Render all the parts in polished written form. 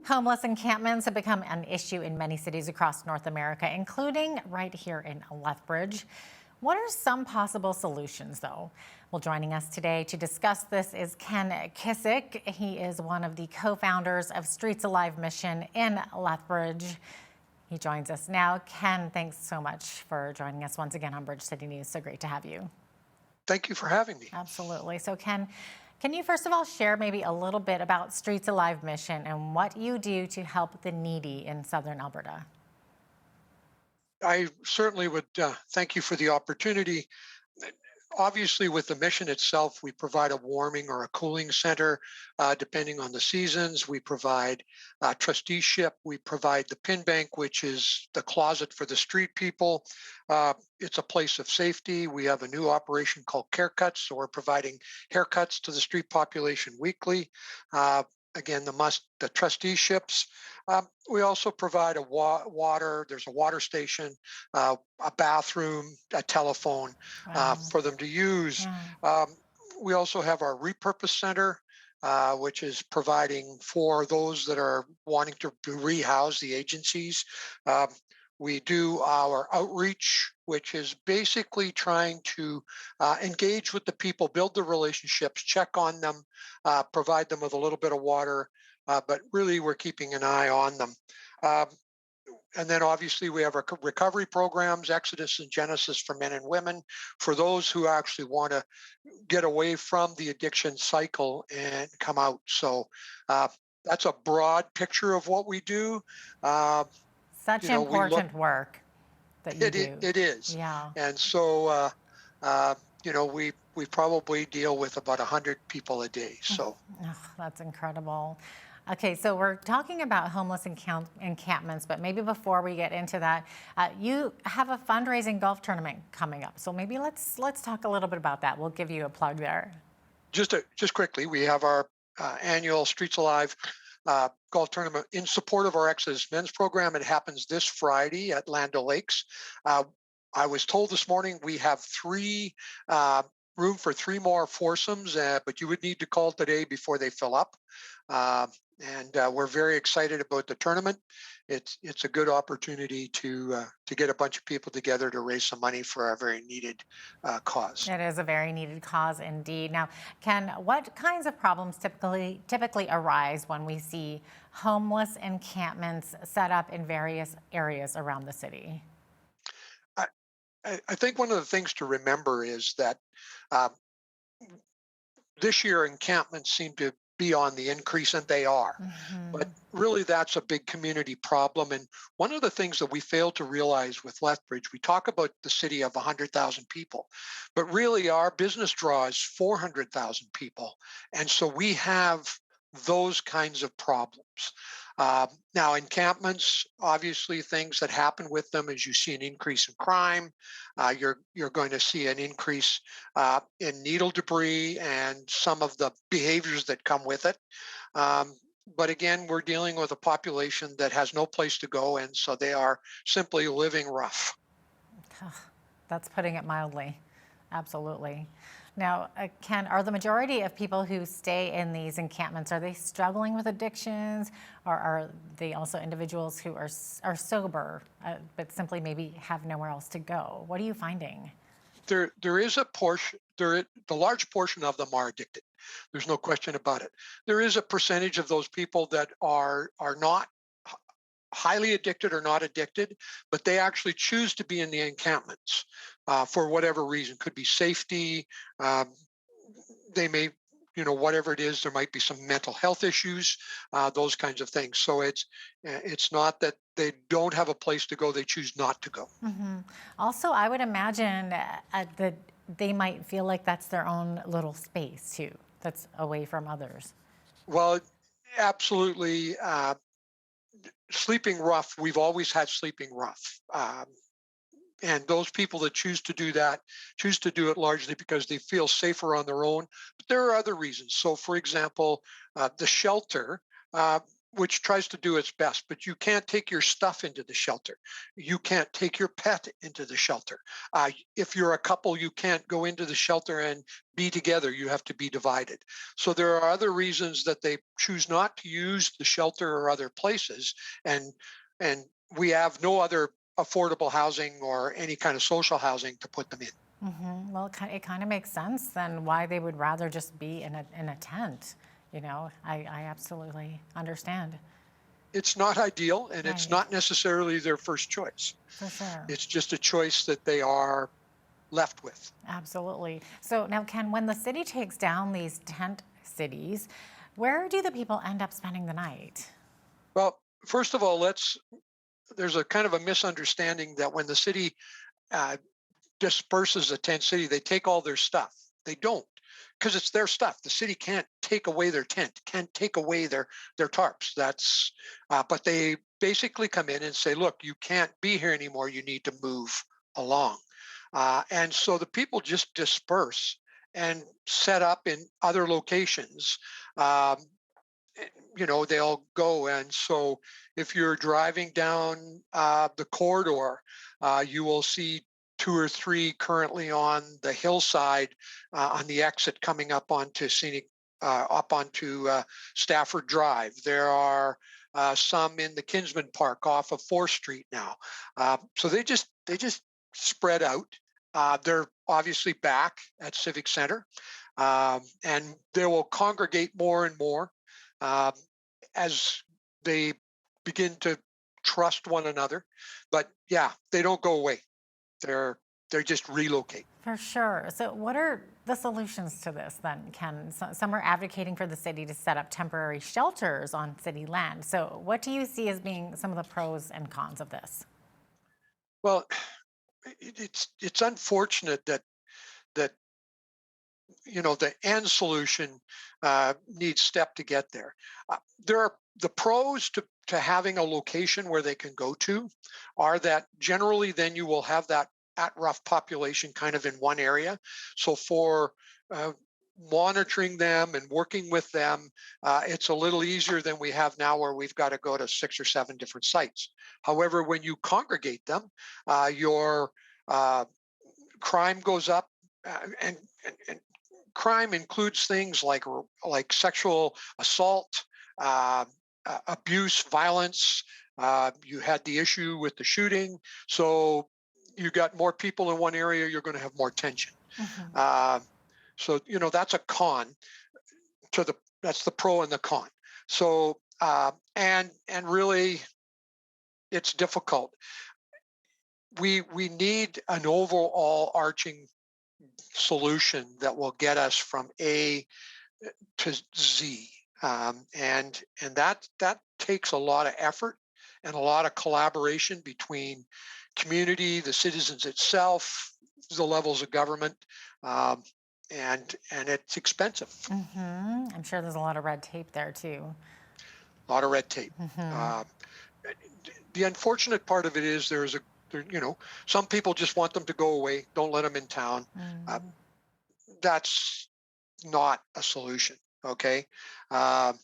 Homeless encampments have become an issue in many cities across North America, including right here in Lethbridge. What are some possible solutions, though? Well, joining us today to discuss this is Ken Kisik. He is one of the co-founders of Streets Alive Mission in Lethbridge. He joins us now. Ken, thanks so much for joining us once again on Bridge City News. So great to have you. Thank you for having me. Absolutely. So, Ken, can you first of all share maybe a little bit about Streets Alive Mission and what you do to help the needy in southern Alberta? I certainly would thank you for the opportunity. Obviously, with the mission itself, we provide a warming or a cooling center depending on the seasons. We provide trusteeship. We provide the pin bank, which is the closet for the street people. It's a place of safety. We have a new operation called Care Cuts, so we're providing haircuts to the street population weekly. Again, the trusteeships. We also provide a water. There's a water station, a bathroom, a telephone Wow. for them to use. Yeah. Um, we also have our repurpose center, which is providing for those that are wanting to rehouse the agencies. Um, we do our outreach, which is basically trying to engage with the people, build the relationships, check on them, provide them with a little bit of water, but really we're keeping an eye on them. Um, and then obviously we have our recovery programs, Exodus and Genesis for men and women, for those who actually want to get away from the addiction cycle and come out. So uh, that's a broad picture of what we do. Uh, Such we look, important work that you do. it is. Yeah. And so, uh, we probably deal with about 100 people a day. So Oh, that's incredible. Okay, so we're talking about homeless encampments, but maybe before we get into that, you have a fundraising golf tournament coming up. So maybe let's talk a little bit about that. We'll give you a plug there. just quickly, we have our annual Streets Alive golf tournament in support of our Exodus Men's program. It happens this Friday at Land O'Lakes. Uh, I was told this morning we have room for three more foursomes, but you would need to call today before they fill up. Uh, and we're very excited about the tournament. It's a good opportunity to get a bunch of people together to raise some money for our very needed cause. It is a very needed cause indeed. Now, Ken, what kinds of problems typically arise when we see homeless encampments set up in various areas around the city? I, I think one of the things to remember is that uh, this year encampments seem to be on the increase, and they are. But Hmm. really, that's a big community problem. And one of the things that we fail to realize with Lethbridge, we talk about the city of 100,000 people, but really our business draws 400,000 people. And so we have those kinds of problems. Now, encampments, obviously, things that happen with them is you see an increase in crime. You're going to see an increase in needle debris and some of the behaviors that come with it. Um, but again, we're dealing with a population that has no place to go, and so they are simply living rough. That's putting it mildly. Absolutely. Now, Ken, are the majority of people who stay in these encampments, are they struggling with addictions, or are they also individuals who are sober, but simply maybe have nowhere else to go? What are you finding? There is a portion. The large portion of them are addicted. There's no question about it. There is a percentage of those people that are not highly addicted or not addicted, but they actually choose to be in the encampments for whatever reason. Could be safety. Um, they may, whatever it is. There might be some mental health issues, those kinds of things. So it's not that they don't have a place to go; they choose not to go. Hmm. Also, I would imagine that they might feel like that's their own little space too, that's away from others. Well, absolutely. Sleeping rough. We've always had sleeping rough. And those people that choose to do that choose to do it largely because they feel safer on their own. But there are other reasons. So, for example, the shelter. Uh, which tries to do its best, but you can't take your stuff into the shelter. You can't take your pet into the shelter. If you're a couple, you can't go into the shelter and be together. You have to be divided. So there are other reasons that they choose not to use the shelter or other places, and and we have no other affordable housing or any kind of social housing to put them in. Well, it kind of makes sense then why they would rather just be in a tent. I absolutely understand. It's not ideal, and it's Right, not necessarily their first choice. for sure. It's just a choice that they are left with. Absolutely. So now, Ken, when the city takes down these tent cities, where do the people end up spending the night? Well, first of all, there's a kind of a misunderstanding that when the city uh, disperses a tent city, they take all their stuff. They don't, because it's their stuff. The city can't take away their tent, can't take away their tarps. But they basically come in and say, look, you can't be here anymore. You need to move along. And so the people just disperse and set up in other locations. Um, they'll go. And so if you're driving down the corridor, you will see two or three currently on the hillside on the exit coming up onto Stafford Drive. There are some in the Kinsman Park off of 4th Street now. So they just spread out. They're obviously back at Civic Center, and they will congregate more and more um, as they begin to trust one another. But yeah, they don't go away. They're they just relocate. For sure. So, what are the solutions to this then, Ken? Some are advocating for the city to set up temporary shelters on city land. So, what do you see as being some of the pros and cons of this? Well, it's unfortunate that the end solution needs step to get there. There are the pros to having a location where they can go to are that generally then you will have that at rough population kind of in one area. So for uh, monitoring them and working with them, it's a little easier than we have now where we've got to go to 6 or 7 different sites. However, when you congregate them, your uh, crime goes up, and crime includes things like sexual assault, uh, abuse, violence. You had the issue with the shooting, so you got more people in one area. You're going to have more tension. Hmm. Uh, so that's a con to the that's the pro and the con. So and really, it's difficult. We need an overall arching solution that will get us from A to Z. And that takes a lot of effort and a lot of collaboration between community, the citizens itself, the levels of government, um, and it's expensive. I'm sure there's a lot of red tape there too. A lot of red tape. Hmm. Uh, the unfortunate part of it is some people just want them to go away. Don't let them in town. Uh, Mm. that's not a solution. Okay. Um,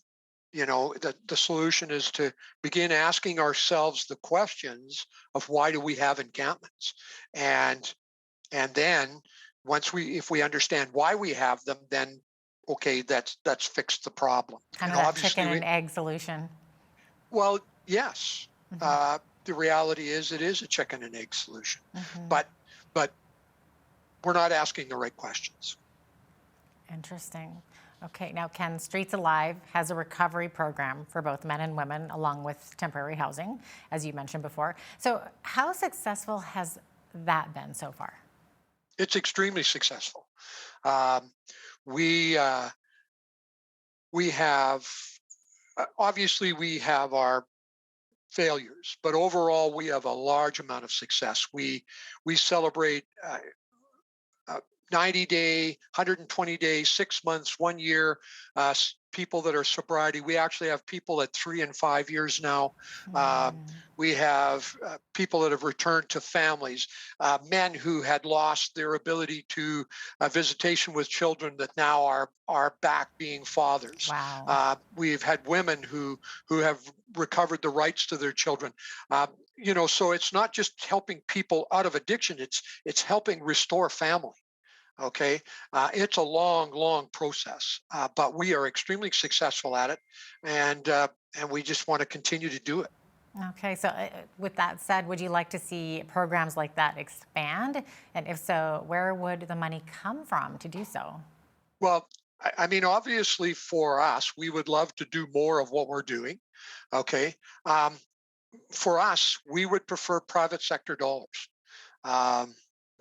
the solution is to begin asking ourselves the questions of why do we have encampments, and then if we understand why we have them, then okay, that's fixed the problem. Kind And of that obviously chicken and egg solution. well, yes, Hmm. the reality is it is a chicken and egg solution, Hmm. but but we're not asking the right questions. Interesting. Okay, now Ken, Streets Alive has a recovery program for both men and women, along with temporary housing, as you mentioned before. So, how successful has that been so far? It's extremely successful. Um, we we have obviously we have our failures, but overall we have a large amount of success. We celebrate 90 day, 120 days, 6 months, 1 year people that are sobriety. We actually have people at 3 and 5 years now. Uh, Mm, we have people that have returned to families, men who had lost their ability to visitation with children that now are back being fathers. wow. We've had women who have recovered the rights to their children. Uh, so it's not just helping people out of addiction; it's helping restore family. Okay, it's a long, long process, but we are extremely successful at it, and we just want to continue to do it. Okay, so with that said, would you like to see programs like that expand? And if so, where would the money come from to do so? Well, I mean, obviously, for us, we would love to do more of what we're doing. Okay, um, for us, we would prefer private sector dollars. Um,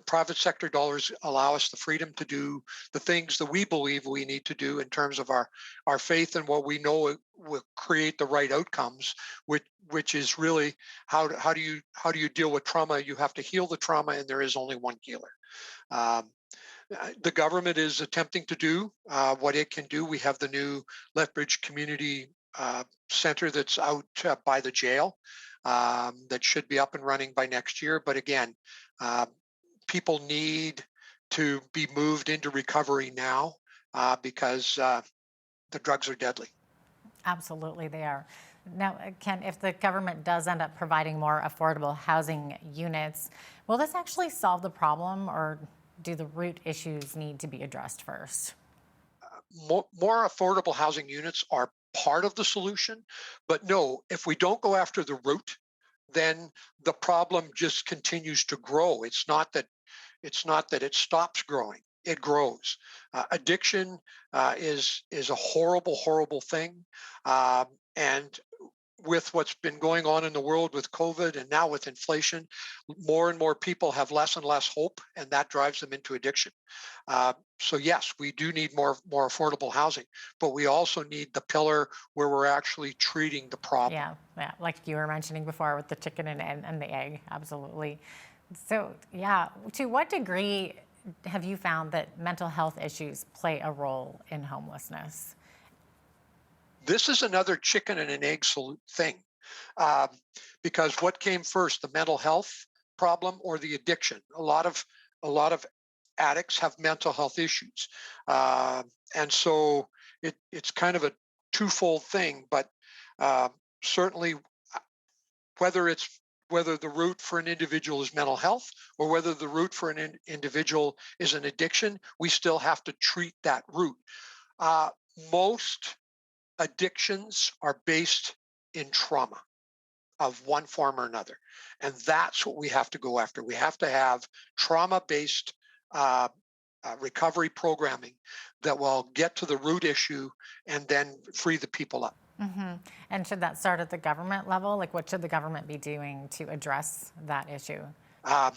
Private sector dollars allow us the freedom to do the things that we believe we need to do in terms of our faith and what we know will create the right outcomes, which is really how do you deal with trauma? You have to heal the trauma, and there is only one healer. Um, the government is attempting to do what it can do. We have the new Lethbridge Community Center that's out by the jail that should be up and running by next year. But again, uh, people need to be moved into recovery now because the drugs are deadly. Absolutely, they are. Now, Ken, if the government does end up providing more affordable housing units, will this actually solve the problem or do the root issues need to be addressed first? More affordable housing units are part of the solution, but no, if we don't go after the root, then the problem just continues to grow. It's not that it stops growing; it grows. Addiction is a horrible, horrible thing, and with what's been going on in the world with COVID and now with inflation, more and more people have less and less hope, and that drives them into addiction. So yes, we do need more affordable housing, but we also need the pillar where we're actually treating the problem. Yeah, yeah, like you were mentioning before with the chicken and the egg, absolutely. So, yeah, to what degree have you found that mental health issues play a role in homelessness? This is another chicken and an egg thing, um, because what came first, the mental health problem or the addiction? A lot of addicts have mental health issues, uh, and so it's kind of a twofold thing. But uh, certainly, whether it's whether the root for an individual is mental health or whether the root for an individual is an addiction, we still have to treat that root. Uh, Most addictions are based in trauma of one form or another. And that's what we have to go after. We have to have trauma based recovery programming that will get to the root issue and then free the people up. Hmm. And should that start at the government level? Like, what should the government be doing to address that issue? Uh,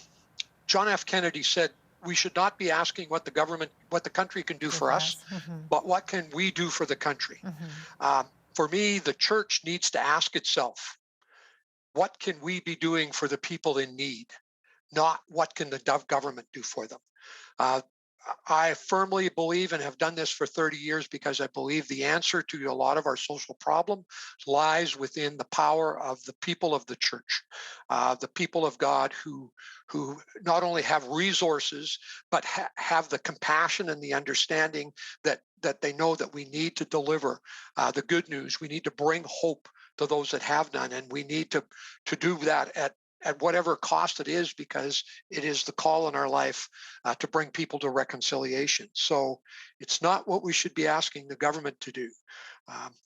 John F. Kennedy said, we should not be asking what the country can do Do for for us, us? Hmm. but what can we do for the country? Hmm. For me, the church needs to ask itself, what can we be doing for the people in need? Not what can the government do for them. Uh, I firmly believe and have done this for 30 years because I believe the answer to a lot of our social problem lies within the power of the people of the church, the people of God who not only have resources but have the compassion and the understanding that they know that we need to deliver the good news. We need to bring hope to those that have none, and we need to do that at whatever cost it is, because it is the call in our life to bring people to reconciliation. So it's not what we should be asking the government to do.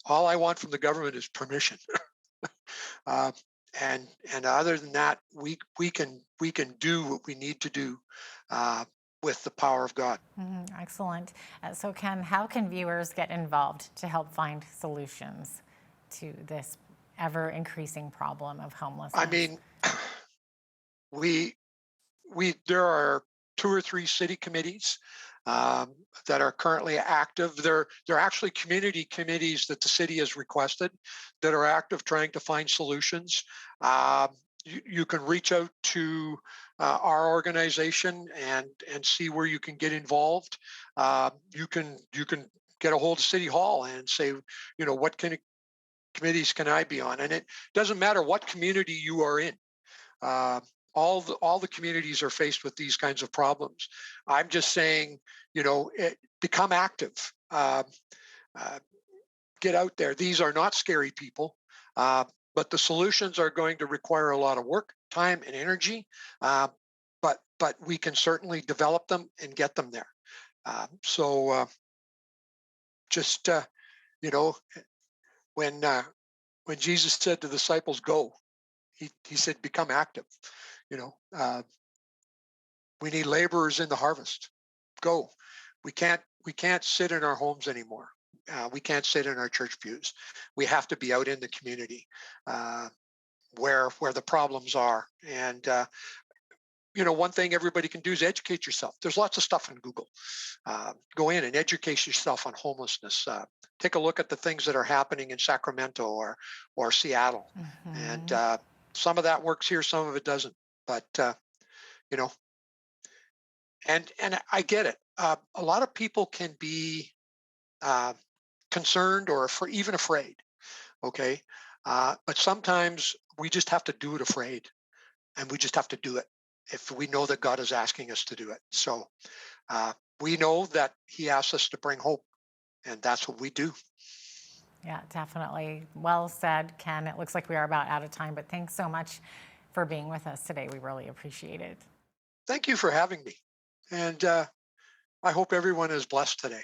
All I want from the government is permission, uh, and other than that, we can do what we need to do uh, with the power of God. Excellent. So, Ken, how can viewers get involved to help find solutions to this ever increasing problem of I homelessness? mean, we there are two or three city committees um, that are currently active. They're actually community committees that the city has requested that are active trying to find solutions. Um, you can reach out to our organization and see where you can get involved. You can get a hold of City Hall and say, what committees can I be on? And it doesn't matter what community you are in. Uh, all the communities are faced with these kinds of problems. I'm just saying, become active. Uh, get out there. These are not scary people, but the solutions are going to require a lot of work, time, and energy. Uh, but we can certainly develop them and get them there. So just you know, when Jesus said to the disciples, "Go," he said, "Become active." You know, uh, we need laborers in the harvest. Go. We can't sit in our homes anymore. We can't sit in our church pews. We have to be out in the community uh, where the problems are. And one thing everybody can do is educate yourself. There's lots of stuff on Google. Go in and educate yourself on homelessness. Take a look at the things that are happening in Sacramento or Seattle, and Hmm. some of that works here, some of it doesn't. But you know, and I get it. A lot of people can be uh, concerned or even afraid. Okay, but sometimes we just have to do it afraid, and we just have to do it if we know that God is asking us to do it. So uh, we know that He asks us to bring hope, and that's what we do. Yeah, definitely. Well said, Ken. It looks like we are about out of time, but thanks so much for being with us today. We really appreciate it. Thank you for having me, and I hope everyone is blessed today.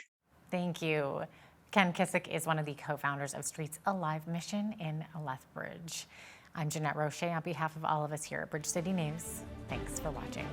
Thank you. Ken Kisik is one of the co-founders of Streets Alive Mission in Lethbridge. I'm Jeanette Roche on behalf of all of us here at Bridge City News. Thanks for watching.